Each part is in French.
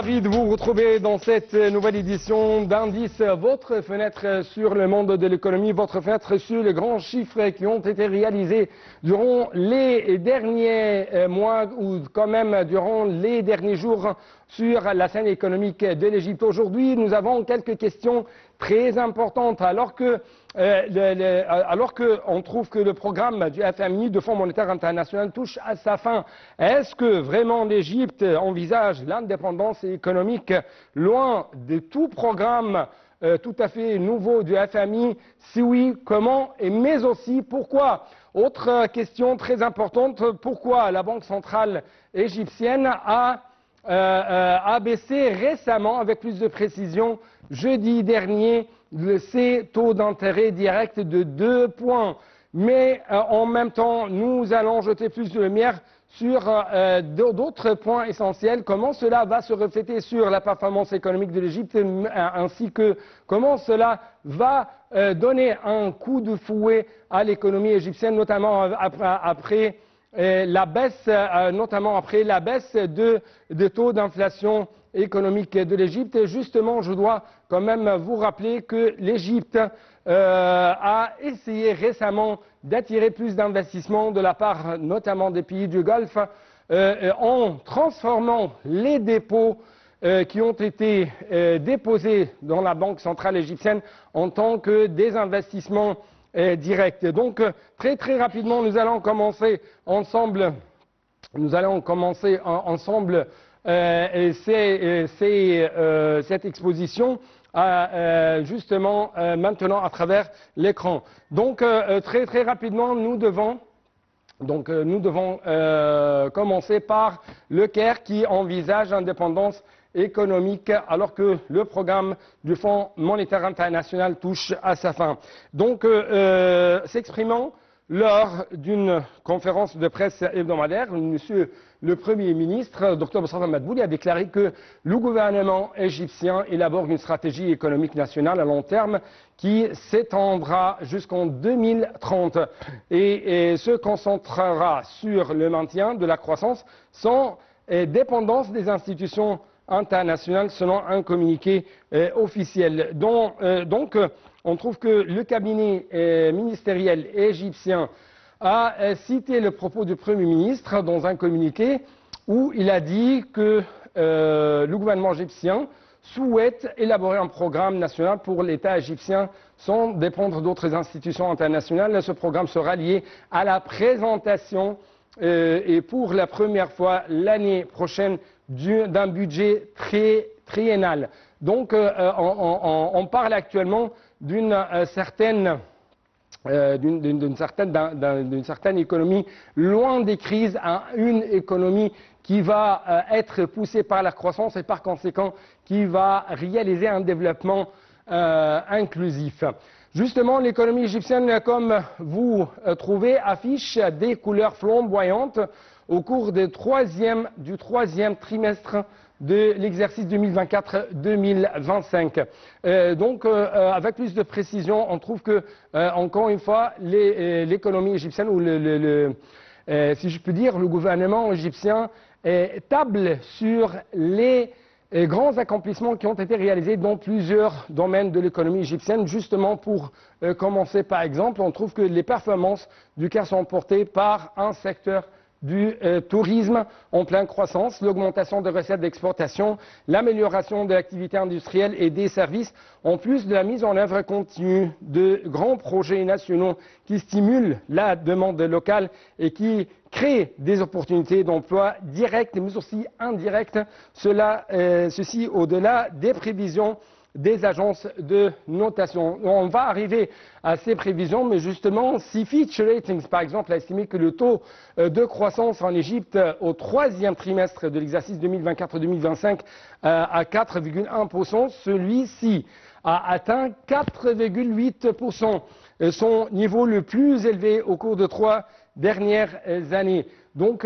Ravi de vous retrouver dans cette nouvelle édition d'Indice, votre fenêtre sur le monde de l'économie, votre fenêtre sur les grands chiffres qui ont été réalisés durant les derniers mois ou quand même durant les derniers jours sur la scène économique de l'Égypte. Aujourd'hui, nous avons quelques questions très importantes alors que on trouve que le programme du FMI, du Fonds monétaire international, touche à sa fin. Est-ce que vraiment l'Égypte envisage l'indépendance économique loin de tout programme tout à fait nouveau du FMI? Si oui, comment et mais aussi pourquoi? Autre question très importante, pourquoi la Banque centrale égyptienne a baissé récemment, avec plus de précision, jeudi dernier, ses taux d'intérêt direct de 2 points. Mais en même temps, nous allons jeter plus de lumière sur d'autres points essentiels, comment cela va se refléter sur la performance économique de l'Égypte, ainsi que comment cela va donner un coup de fouet à l'économie égyptienne, notamment après la baisse, de taux d'inflation économique de l'Égypte. Et justement, je dois quand même vous rappeler que l'Égypte a essayé récemment d'attirer plus d'investissements de la part notamment des pays du Golfe en transformant les dépôts qui ont été déposés dans la Banque centrale égyptienne en tant que des investissements directs. Donc très rapidement, nous allons commencer ensemble cette exposition justement maintenant à travers l'écran. Donc très rapidement, nous devons commencer par le Caire qui envisage l'indépendance économique alors que le programme du Fonds monétaire international touche à sa fin. Donc s'exprimant lors d'une conférence de presse hebdomadaire, Monsieur le Premier ministre, Dr Mostafa Madbouli, a déclaré que le gouvernement égyptien élabore une stratégie économique nationale à long terme qui s'étendra jusqu'en 2030 et se concentrera sur le maintien de la croissance sans dépendance des institutions internationales, selon un communiqué officiel. Donc, on trouve que le cabinet ministériel égyptien a cité le propos du Premier ministre dans un communiqué où il a dit que le gouvernement égyptien souhaite élaborer un programme national pour l'État égyptien sans dépendre d'autres institutions internationales. Ce programme sera lié à la présentation et pour la première fois l'année prochaine d'un budget triennal. Donc on parle actuellement d'une certaine économie loin des crises à une économie qui va être poussée par la croissance et par conséquent qui va réaliser un développement inclusif. Justement, l'économie égyptienne, comme vous trouvez, affiche des couleurs flamboyantes au cours du troisième trimestre de l'exercice 2024-2025. Donc, avec plus de précision, on trouve que, encore une fois, l'économie égyptienne, ou si je peux dire, le gouvernement égyptien table sur les grands accomplissements qui ont été réalisés dans plusieurs domaines de l'économie égyptienne. Justement, pour commencer, par exemple, on trouve que les performances du Caire sont portées par un secteur du tourisme en pleine croissance, l'augmentation des recettes d'exportation, l'amélioration de l'activité industrielle et des services, en plus de la mise en œuvre continue de grands projets nationaux qui stimulent la demande locale et qui créent des opportunités d'emploi directes mais aussi indirectes, ceci au-delà des prévisions des agences de notation. On va arriver à ces prévisions, mais justement, si Fitch Ratings, par exemple, a estimé que le taux de croissance en Égypte au troisième trimestre de l'exercice 2024-2025 à 4,1%, celui-ci a atteint 4,8%, son niveau le plus élevé au cours de 3 dernières années. Donc,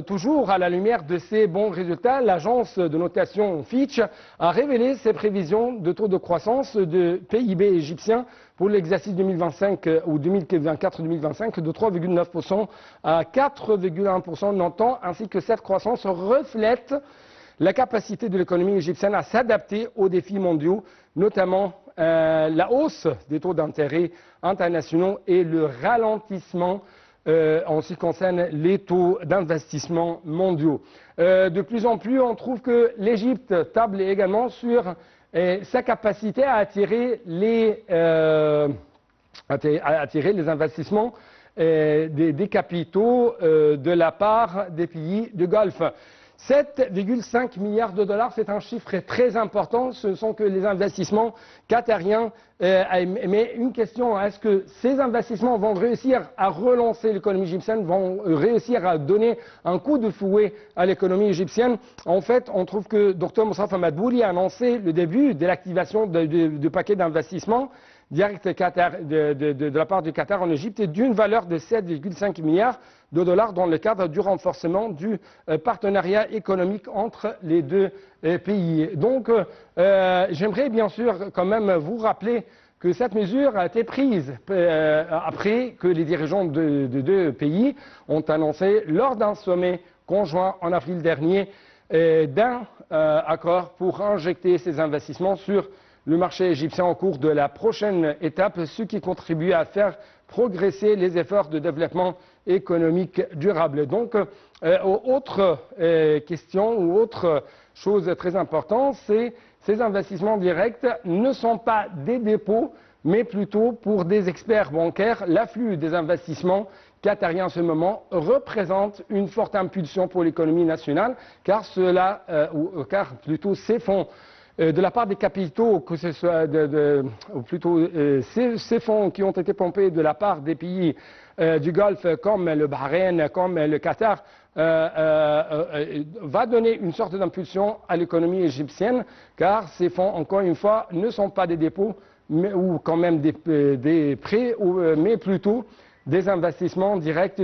toujours à la lumière de ces bons résultats, l'agence de notation Fitch a révélé ses prévisions de taux de croissance de PIB égyptien pour l'exercice 2025 ou 2024-2025 de 3,9% à 4,1%, notant ainsi que cette croissance reflète la capacité de l'économie égyptienne à s'adapter aux défis mondiaux, notamment la hausse des taux d'intérêt internationaux et le ralentissement en ce qui concerne les taux d'investissement mondiaux. De plus en plus, on trouve que l'Égypte table également sur sa capacité à attirer les investissements des capitaux de la part des pays du Golfe. 7,5 milliards de dollars, c'est un chiffre très important. Ce ne sont que les investissements qatariens. Mais une question, est-ce que ces investissements vont réussir à relancer l'économie égyptienne, vont réussir à donner un coup de fouet à l'économie égyptienne? En fait, on trouve que Dr Moustapha Madbouli a annoncé le début de l'activation du paquet d'investissements direct de la part du Qatar en Égypte d'une valeur de 7,5 milliards de dollars dans le cadre du renforcement du partenariat économique entre les deux pays. Donc, j'aimerais bien sûr quand même vous rappeler que cette mesure a été prise après que les dirigeants de deux pays ont annoncé lors d'un sommet conjoint en avril dernier d'un accord pour injecter ces investissements sur le marché égyptien au cours de la prochaine étape, ce qui contribue à faire progresser les efforts de développement économique durable. Donc, autre question ou autre chose très importante, c'est ces investissements directs ne sont pas des dépôts, mais plutôt pour des experts bancaires. L'afflux des investissements qatariens en ce moment représente une forte impulsion pour l'économie nationale, car plutôt ces fonds de la part des capitaux, que ce soit ou plutôt ces fonds qui ont été pompés de la part des pays du Golfe comme le Bahreïn, comme le Qatar, va donner une sorte d'impulsion à l'économie égyptienne, car ces fonds, encore une fois, ne sont pas des dépôts ou quand même des prêts, mais plutôt des investissements directs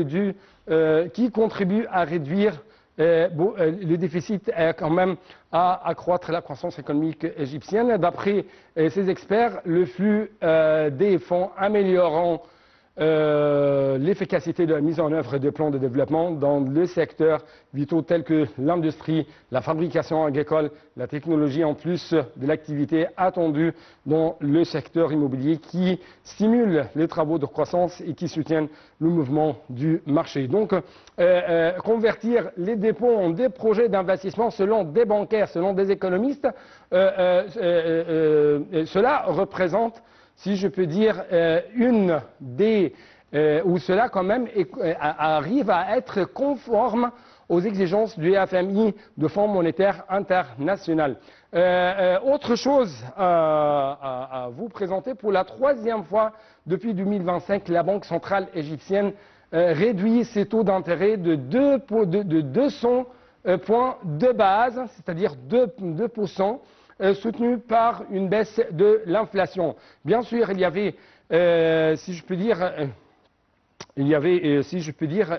qui contribuent à réduire le déficit quand même à accroître la croissance économique égyptienne. D'après ces experts, le flux des fonds améliorant l'efficacité de la mise en œuvre de plans de développement dans le secteur vitaux tels que l'industrie, la fabrication agricole, la technologie, en plus de l'activité attendue dans le secteur immobilier qui stimule les travaux de croissance et qui soutiennent le mouvement du marché. Donc, convertir les dépôts en des projets d'investissement selon des bancaires, selon des économistes, cela représente, si je peux dire, où cela quand même arrive à être conforme aux exigences du FMI, de Fonds monétaire international. Autre chose à vous présenter, pour la troisième fois depuis 2025, la Banque centrale égyptienne réduit ses taux d'intérêt de 200 points de base, c'est-à-dire 2%. Soutenu par une baisse de l'inflation. Bien sûr, il y avait, si je peux dire,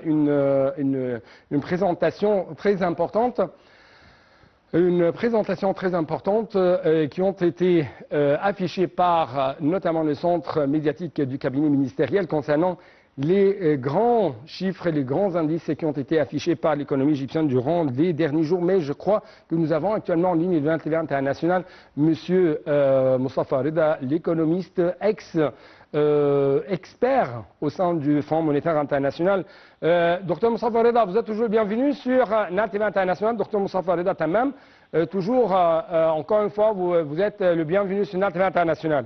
une présentation très importante, qui ont été affichées par notamment le centre médiatique du cabinet ministériel concernant les grands chiffres et les grands indices qui ont été affichés par l'économie égyptienne durant les derniers jours. Mais je crois que nous avons actuellement en ligne de l'Internet international M. Moustapha Reda, l'économiste expert au sein du Fonds monétaire international. Dr Moustapha Reda, vous êtes toujours bienvenu sur l'Internet international. Dr Moustapha Reda Tamam, toujours, encore une fois, vous êtes le bienvenu sur l'Internet international.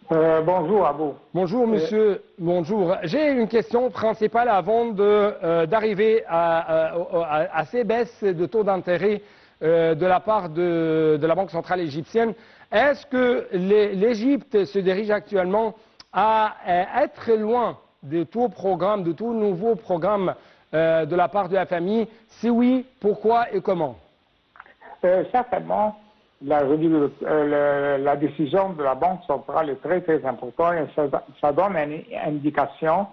Bonjour à vous. Bonjour monsieur, bonjour. J'ai une question principale avant d'arriver à ces baisses de taux d'intérêt de la part de la Banque centrale égyptienne. Est-ce que l'Égypte se dirige actuellement à être loin de tout programme, de tout nouveau programme de la part de la FMI? Si oui, pourquoi et comment? Certainement. La décision de la Banque centrale est très très importante et ça donne une indication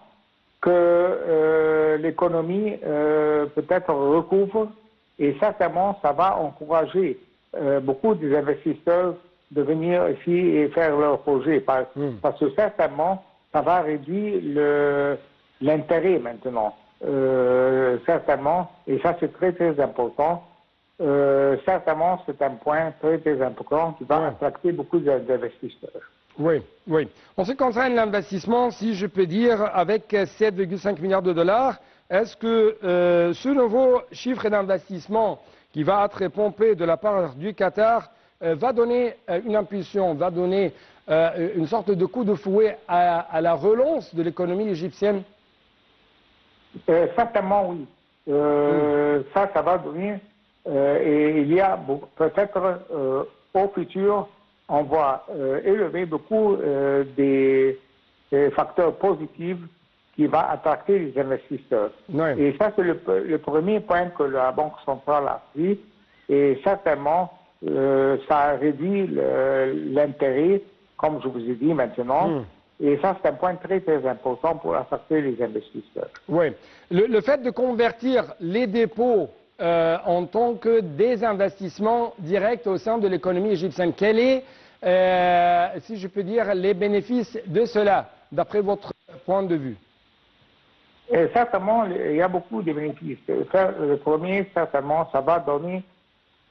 que l'économie peut-être recouvre et certainement ça va encourager beaucoup des investisseurs de venir ici et faire leurs projets parce que certainement ça va réduire l'intérêt maintenant, certainement, et ça c'est très très important. certainement, c'est un point très, très important qui va attirer beaucoup d'investisseurs. Oui, oui. En ce qui concerne l'investissement, si je peux dire, avec 7,5 milliards de dollars, est-ce que ce nouveau chiffre d'investissement qui va être pompé de la part du Qatar va donner une impulsion, va donner une sorte de coup de fouet à la relance de l'économie égyptienne? Certainement, oui. Ça va donner, et il y a peut-être au futur, on va élever beaucoup des facteurs positifs qui vont attirer les investisseurs. Oui. Et ça, c'est le premier point que la Banque centrale a pris. Et certainement, ça réduit l'intérêt, comme je vous ai dit maintenant. Et ça, c'est un point très, très important pour attirer les investisseurs. Oui. Le fait de convertir les dépôts en tant que des investissements directs au sein de l'économie égyptienne, quel est, si je peux dire, les bénéfices de cela, d'après votre point de vue? Et certainement, il y a beaucoup de bénéfices. Le premier, certainement, ça va donner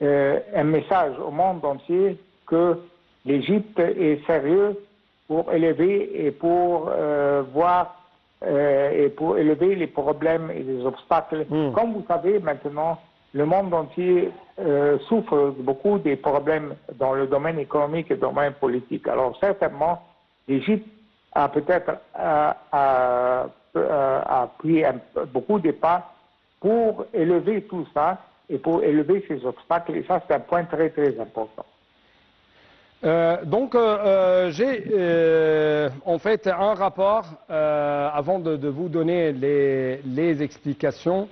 un message au monde entier que l'Égypte est sérieuse pour élever et pour voir et pour élever les problèmes et les obstacles. Comme vous savez maintenant, le monde entier souffre beaucoup des problèmes dans le domaine économique et le domaine politique. Alors certainement, l'Égypte a peut-être a pris beaucoup de pas pour élever tout ça et pour élever ces obstacles. Et ça, c'est un point très, très important. Donc, j'ai en fait un rapport, avant de vous donner les explications,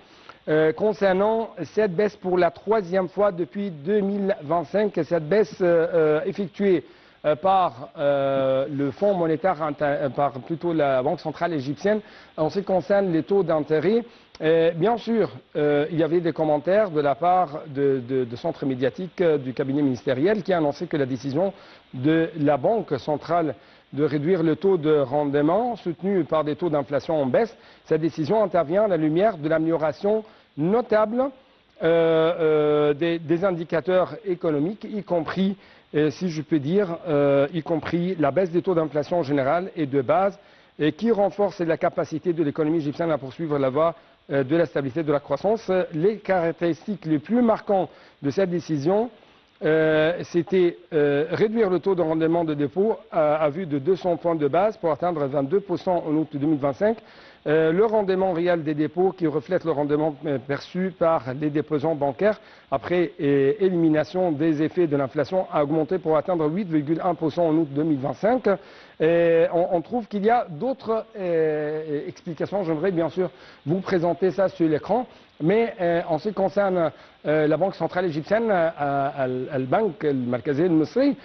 concernant cette baisse pour la troisième fois depuis 2025, cette baisse effectuée par le Fonds monétaire, par plutôt la Banque centrale égyptienne, en ce qui concerne les taux d'intérêt. Bien sûr, il y avait des commentaires de la part de centres médiatiques du cabinet ministériel qui a annoncé que la décision de la Banque centrale de réduire le taux de rendement soutenu par des taux d'inflation en baisse, cette décision intervient à la lumière de l'amélioration notable des indicateurs économiques, y compris, si je peux dire, y compris la baisse des taux d'inflation générale et de base, et qui renforce la capacité de l'économie égyptienne à poursuivre la voie de la stabilité de la croissance. Les caractéristiques les plus marquantes de cette décision, c'était réduire le taux de rendement de dépôt à vue de 200 points de base pour atteindre 22% en août 2025. Le rendement réel des dépôts qui reflète le rendement perçu par les déposants bancaires après élimination des effets de l'inflation a augmenté pour atteindre 8,1% en août 2025. On trouve qu'il y a d'autres explications. J'aimerais bien sûr vous présenter ça sur l'écran. Mais en ce qui concerne la Banque centrale égyptienne, Al-Bank Al-Markazi Al-Misri,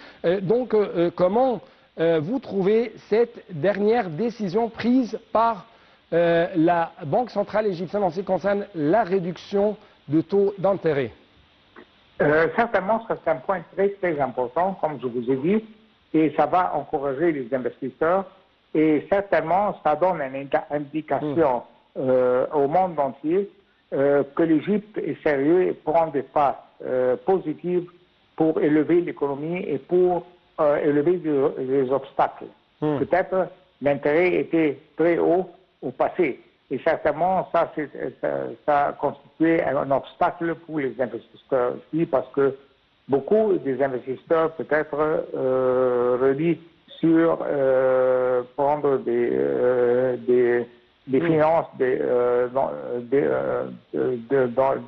donc comment vous trouvez cette dernière décision prise par la Banque centrale égyptienne en ce qui concerne la réduction de taux d'intérêt? Certainement, c'est un point très, très important, comme je vous ai dit, et ça va encourager les investisseurs. Et certainement, ça donne une indication au monde entier que l'Égypte est sérieuse et prend des pas positifs pour élever l'économie et pour élever les obstacles. Peut-être l'intérêt était très haut au passé. Et certainement, ça a constitué un obstacle pour les investisseurs aussi, parce que beaucoup des investisseurs peut-être relient sur prendre des finances dans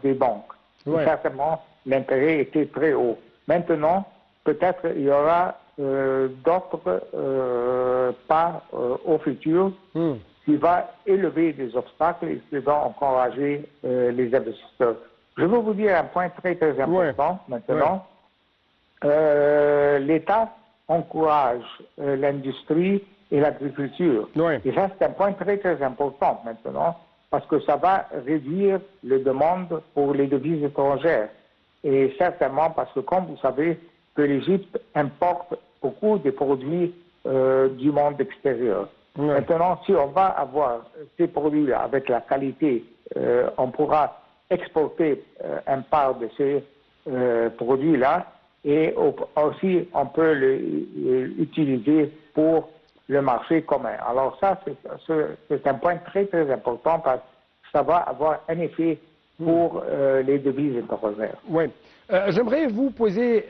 des banques. Ouais. Certainement, l'intérêt était très haut. Maintenant, peut-être il y aura d'autres pas au futur qui va élever des obstacles et qui va encourager les investisseurs. Je veux vous dire un point très, très important maintenant. L'État encourage l'industrie et l'agriculture. Et ça, c'est un point très, très important maintenant, parce que ça va réduire les demandes pour les devises étrangères. Et certainement parce que, comme vous savez, que l'Égypte importe beaucoup de produits du monde extérieur. Maintenant, si on va avoir ces produits avec la qualité, on pourra exporter une part de ces produit-là et aussi on peut l'utiliser pour le marché commun. Alors ça, c'est un point très très important parce que ça va avoir un effet pour les devises étrangères. Oui. J'aimerais vous poser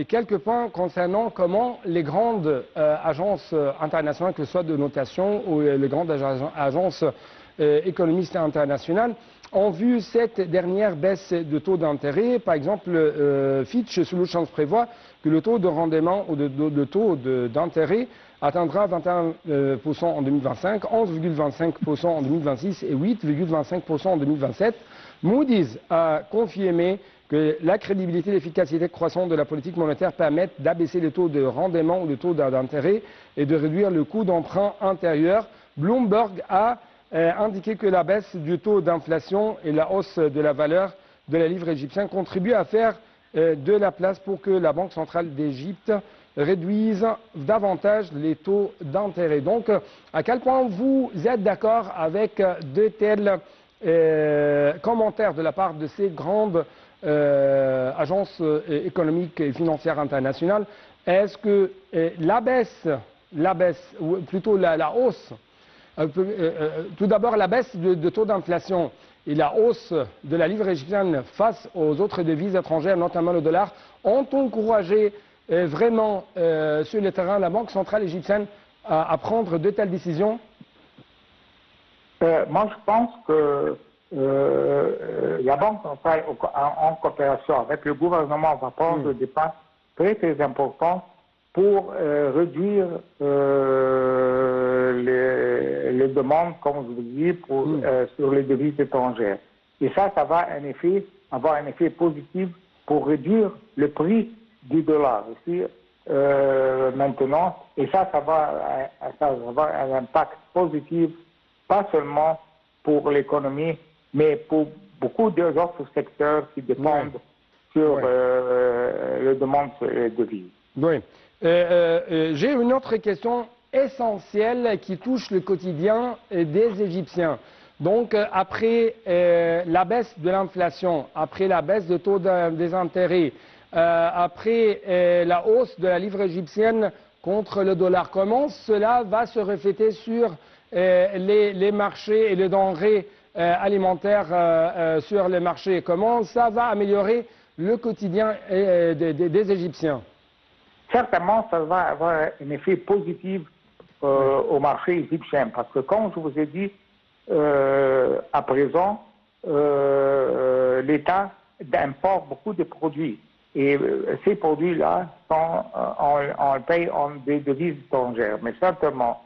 quelques points concernant comment les grandes agences internationales, que ce soit de notation ou les grandes agences économistes internationales, ont vu cette dernière baisse de taux d'intérêt. Par exemple, Fitch Solutions prévoit que le taux de rendement ou de taux d'intérêt atteindra 21% en 2025, 11,25% en 2026 et 8,25% en 2027. Moody's a confirmé que la crédibilité et l'efficacité croissante de la politique monétaire permettent d'abaisser les taux de rendement ou le taux d'intérêt et de réduire le coût d'emprunt intérieur. Bloomberg a indiqué que la baisse du taux d'inflation et la hausse de la valeur de la livre égyptienne contribuent à faire de la place pour que la Banque centrale d'Égypte réduise davantage les taux d'intérêt. Donc, à quel point vous êtes d'accord avec de tels commentaires de la part de ces grandes agences économiques et financières internationales? Est-ce que la baisse, ou plutôt la hausse, tout d'abord la baisse de taux d'inflation et la hausse de la livre égyptienne face aux autres devises étrangères, notamment le dollar, ont encouragé vraiment sur le terrain la Banque centrale égyptienne à prendre de telles décisions? Moi, je pense que la Banque centrale, en coopération avec le gouvernement, va prendre des pas très très importants pour réduire les demandes, comme je vous dis, sur les devises étrangères. Et ça va avoir un effet positif pour réduire le prix du dollar aussi maintenant. Et ça va avoir un impact positif, pas seulement pour l'économie, mais pour beaucoup d'autres secteurs qui dépendent sur les demandes sur les devises. Oui. J'ai une autre question essentielle qui touche le quotidien des Égyptiens. Donc, après la baisse de l'inflation, après la baisse de taux des intérêts, après la hausse de la livre égyptienne contre le dollar, comment cela va se refléter sur les marchés et les denrées alimentaires sur les marchés? Comment ça va améliorer le quotidien des Égyptiens? Certainement, ça va avoir un effet positif au marché égyptien parce que, comme je vous ai dit, à présent, l'État importe beaucoup de produits. Et ces produits-là, on les paye en des devises étrangères. Mais certainement,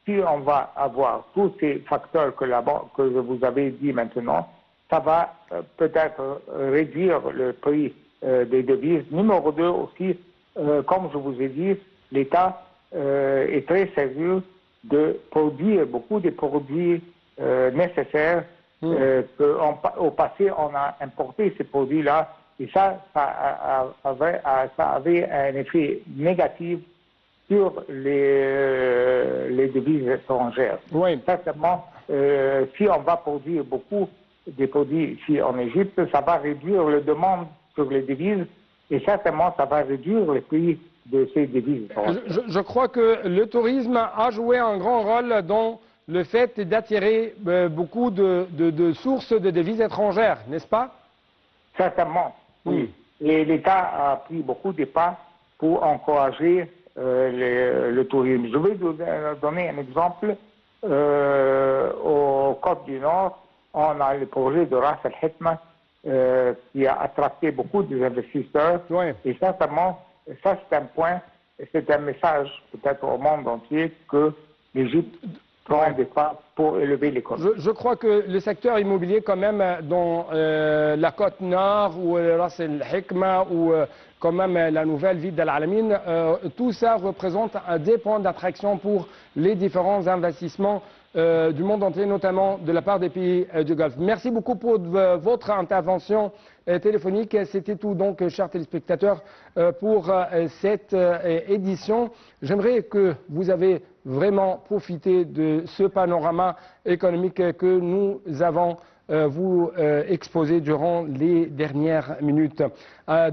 si on va avoir tous ces facteurs que je vous avais dit maintenant, ça va peut-être réduire le prix des devises. Numéro 2 aussi, comme je vous ai dit, l'État est très sérieux de produire beaucoup de produits nécessaires. Au passé, on a importé ces produits-là et ça avait un effet négatif sur les devises étrangères. Oui. Certainement, si on va produire beaucoup de produits ici en Égypte, ça va réduire la demande sur les devises et certainement ça va réduire le prix de ces devises étrangères. Je crois que le tourisme a joué un grand rôle dans le fait d'attirer beaucoup de sources de devises étrangères, n'est-ce pas? Certainement, oui. Et l'État a pris beaucoup de pas pour encourager le tourisme. Je vais vous donner un exemple. Au Côte du Nord, on a le projet de Ras Al-Hikma qui a attracté beaucoup d'investisseurs. Oui. Et certainement, ça c'est un point, c'est un message peut-être au monde entier que l'Égypte prend des pas pour élever l'économie. Je crois que le secteur immobilier quand même dans la côte nord ou Ras Al-Hikma ou quand même la nouvelle ville d'Al Alamein, tout ça représente des points d'attraction pour les différents investissements du monde entier, notamment de la part des pays du Golfe. Merci beaucoup pour votre intervention téléphonique. C'était tout donc, chers téléspectateurs, pour cette édition. J'aimerais que vous avez vraiment profité de ce panorama économique que nous avons vous exposer durant les dernières minutes.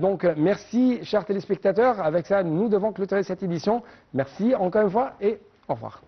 Donc, merci, chers téléspectateurs. Avec ça, nous devons clôturer cette édition. Merci encore une fois et au revoir.